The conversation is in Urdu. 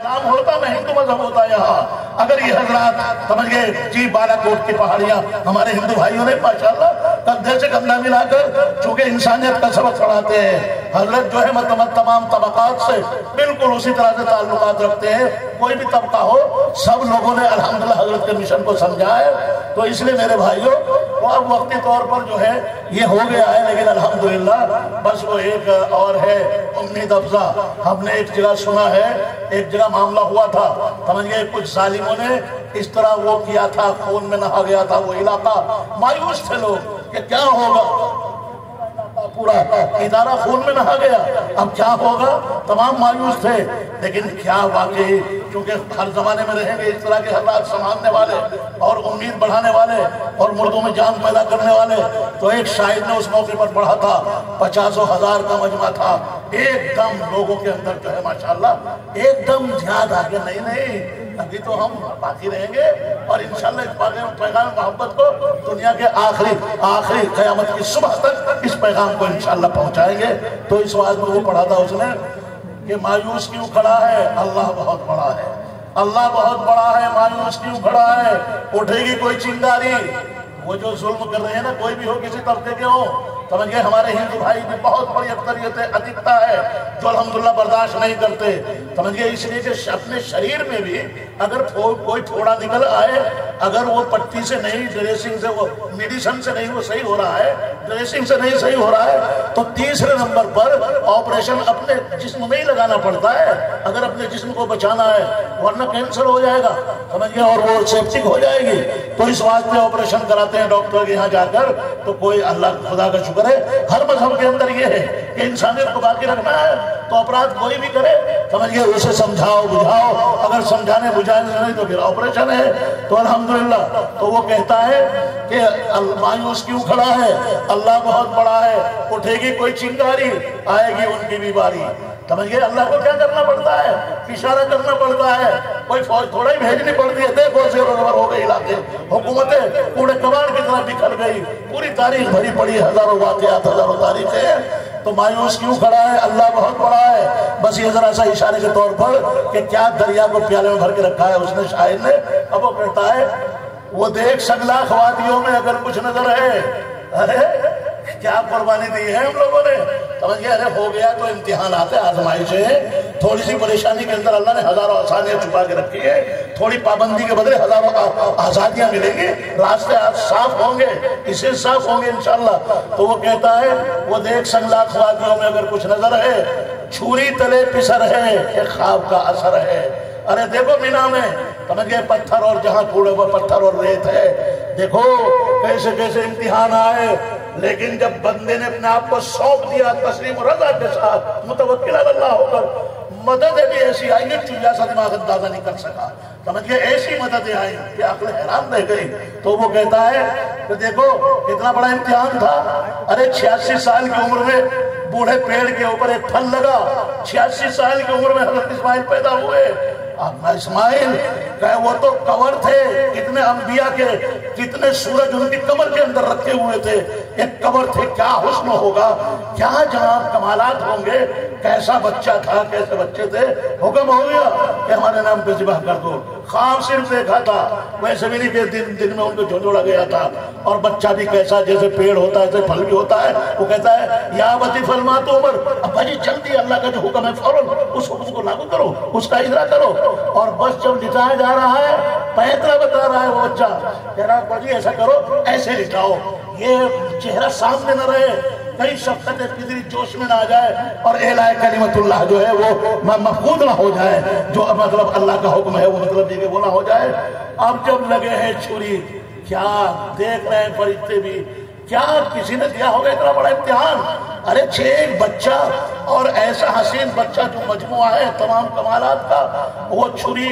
اسلام ہوتا نہ ہندو مذہب ہوتا یہاں. اگر یہ حضرات سمجھ گئے جی بالا کوٹ کی پہاڑیاں ہمارے ہندو بھائیوں نے ماشاءاللہ کندھے سے کندھا ملا کر چونکہ انسانیت کا سبق پڑھاتے ہیں. حضرت جو ہے تمام طبقات سے بالکل اسی طرح سے تعلقات رکھتے ہیں. کوئی بھی طبقہ ہو سب لوگوں نے الحمدللہ حضرت کے مشن کو سمجھا ہے. تو اس لیے میرے بھائیوں وہ اب وقتی طور پر جو ہے یہ ہو گیا ہے لیکن الحمدللہ بس وہ ایک اور ہے امید افزا. ہم نے ایک جگہ سنا ہے ایک جگہ معاملہ ہوا تھا سمجھ گئے کچھ ظالموں نے اس طرح وہ کیا تھا خون میں نہا گیا تھا وہ علاقہ. مایوس تھے لوگ کہ کیا ہوگا پورا ادارہ خون میں نہا گیا اب کیا ہوگا. تمام مایوس تھے لیکن کیا واقعی کیونکہ ہر زمانے میں رہیں گے اس طرح کے حالات سنبھالنے والے اور امید بڑھانے والے اور مردوں میں جان پیدا کرنے والے. تو ایک شاعر نے اس موقع پر پڑھا تھا 50,000 کا مجمع تھا. ایک دم لوگوں کے اندر جو ہے ماشاءاللہ ایک دم یاد آ گیا نہیں ابھی تو ہم باقی رہیں گے اور انشاءاللہ اس پیغام محبت کو دنیا کے آخری قیامت کی صبح تک اس پیغام کو انشاءاللہ پہنچائیں گے. تو اس وعد میں وہ پڑھا تھا اس نے کہ مایوس کیوں کھڑا ہے اللہ بہت بڑا ہے. اللہ بہت بڑا ہے مایوس کیوں کھڑا ہے اٹھے گی کوئی چنگاری. وہ جو ظلم کر رہے ہیں نا کوئی بھی ہو کسی طبقے کے ہو سمجھ گئے ہمارے ہندو بھائی بھی بہت بڑی اکثریت ادھکتا ہے جو الحمدللہ برداشت نہیں کرتے سمجھ گئے. اس لیے کہ اپنے شریر میں بھی اگر کوئی تھوڑا نکل آئے اگر وہ پٹی سے نہیں ڈریسنگ سے وہ میڈیسن سے نہیں وہ صحیح ہو رہا ہے ڈریسنگ سے نہیں صحیح ہو رہا ہے تو تیسرے نمبر پر آپریشن اپنے جسم میں ہی لگانا پڑتا ہے اگر اپنے جسم کو بچانا ہے ورنہ کینسر ہو جائے گا سمجھ گئے اور وہ سیپٹک ہو جائے گی. تو اس واسطے آپریشن کراتے ہیں ڈاکٹر کے یہاں جا کر. تو کوئی اللہ خدا کا شکر ہے ہر مذہب کے اندر یہ ہے کہ انسانیت کو باقی رکھنا ہے تو اپرادھ کوئی بھی کرے سمجھ گئے اسے سمجھاؤ بجھاؤ اگر سمجھانے بجھانے نہیں تو پھر آپریشن ہے. تو الحمدللہ تو وہ کہتا ہے کہ مایوس کیوں کھڑا ہے اللہ بہت بڑا ہے اٹھے گی کوئی چنگاری آئے گی ان کی بھی باری. سمجھ گئے اللہ کو کیا کرنا پڑتا ہے اشارہ کرنا پڑتا ہے کوئی فوج تھوڑا ہی بھیجنی پڑتی ہے. دیکھو زیر و زبر ہو گئی علاقے حکومتیں کوڑے کباڑ کی طرح بکھر گئی پوری تاریخ بھری پڑی ہزاروں واقعات ہزاروں تاریخیں. تو مایوس کیوں کھڑا ہے اللہ بہت بڑا ہے. بس یہ ذرا سا اشارے کے طور پر کہ کیا دریا کو پیالے میں بھر کے رکھا ہے اس نے شاعر نے. اب وہ کہتا ہے وہ دیکھ سگلاخ وادیوں میں اگر کچھ نظر ہے ارے کیا قربانی دی ہے ہم لوگوں نے سمجھ گئے. ارے ہو گیا تو امتحانات آزمائشیں تھوڑی سی پریشانی کے اندر اللہ نے ہزاروں آسانیاں چھپا کے رکھی ہے. تھوڑی پابندی کے بدلے ہزاروں آزادیاں ملیں گی راستے صاف ہوں گے اسے صاف ہوں گے انشاءاللہ. تو وہ کہتا ہے وہ دیکھ سگلاخ وادیوں میں اگر کچھ نظر ہے چھری تلے پسر ہے ایک خواب کا اثر ہے. ارے دیکھو مینا میں سمجھ گئے پتھر اور جہاں کوڑے وہ پتھر اور ریت ہے دیکھو کیسے کیسے امتحان آئے. لیکن جب بندے نے اپنے آپ کو سونپ دیا تسلیم و رضا کے ساتھ متوکل اللہ ہو کر مدد بھی ایسی آئی کہ چویا سا دماغ اندازہ نہیں کر سکا. سمجھ گئے ایسی مددیں آئیں کہ عقل حیران رہ گئی. تو وہ کہتا ہے کہ دیکھو کتنا بڑا امتحان تھا. ارے 86 سال کی عمر میں بوڑھے پیڑ کے اوپر ایک پھل لگا. 86 سال کی عمر میں حضرت اسماعیل پیدا ہوئے. اب اسماعیل کہ وہ تو کور تھے کتنے انبیاء کے کتنے سورج ان کی کمر کے اندر رکھے ہوئے تھے. ایک کور تھے کیا حسن ہوگا کیا جناب کمالات ہوں گے کیسا بچہ تھا کیسے بچے تھے. حکم ہو گیا کہ ہمارے نام پہ ذبح کر دو. خواب صرف دیکھا تھا ویسے بھی نہیں کہ دن میں ان کو جھنجھوڑا گیا تھا. اور بچہ بھی کیسا جیسے پیڑ ہوتا ہے ایسے پھل بھی ہوتا ہے. وہ کہتا ہے یا بتی فلما تو عمر ابا جی جلدی اللہ کا جو حکم ہے فوراً اس حکم کو لاگو کرو اس کا اجرا کرو. اور بس جب لٹایا جا رہا ہے پیترا بتا رہا ہے وہ بچہ کہہ رہا ابا جی ایسا کرو ایسے لٹاؤ یہ چہرہ سامنے نہ رہے کئی شفقت فطری جوش میں نہ آ جائے اور اعلاء کلمت اللہ جو ہے وہ مفقود نہ ہو جائے جو مطلب اللہ کا حکم ہے وہ مطلب یہ کہ وہ نہ ہو جائے. اب جب لگے ہیں چھری کیا دیکھ رہے ہیں فرشتے بھی کیا کسی نے دیا ہوگا اتنا بڑا امتحان. ارے ایک بچہ اور ایسا حسین بچہ جو مجموعہ ہے تمام کمالات کا وہ چھری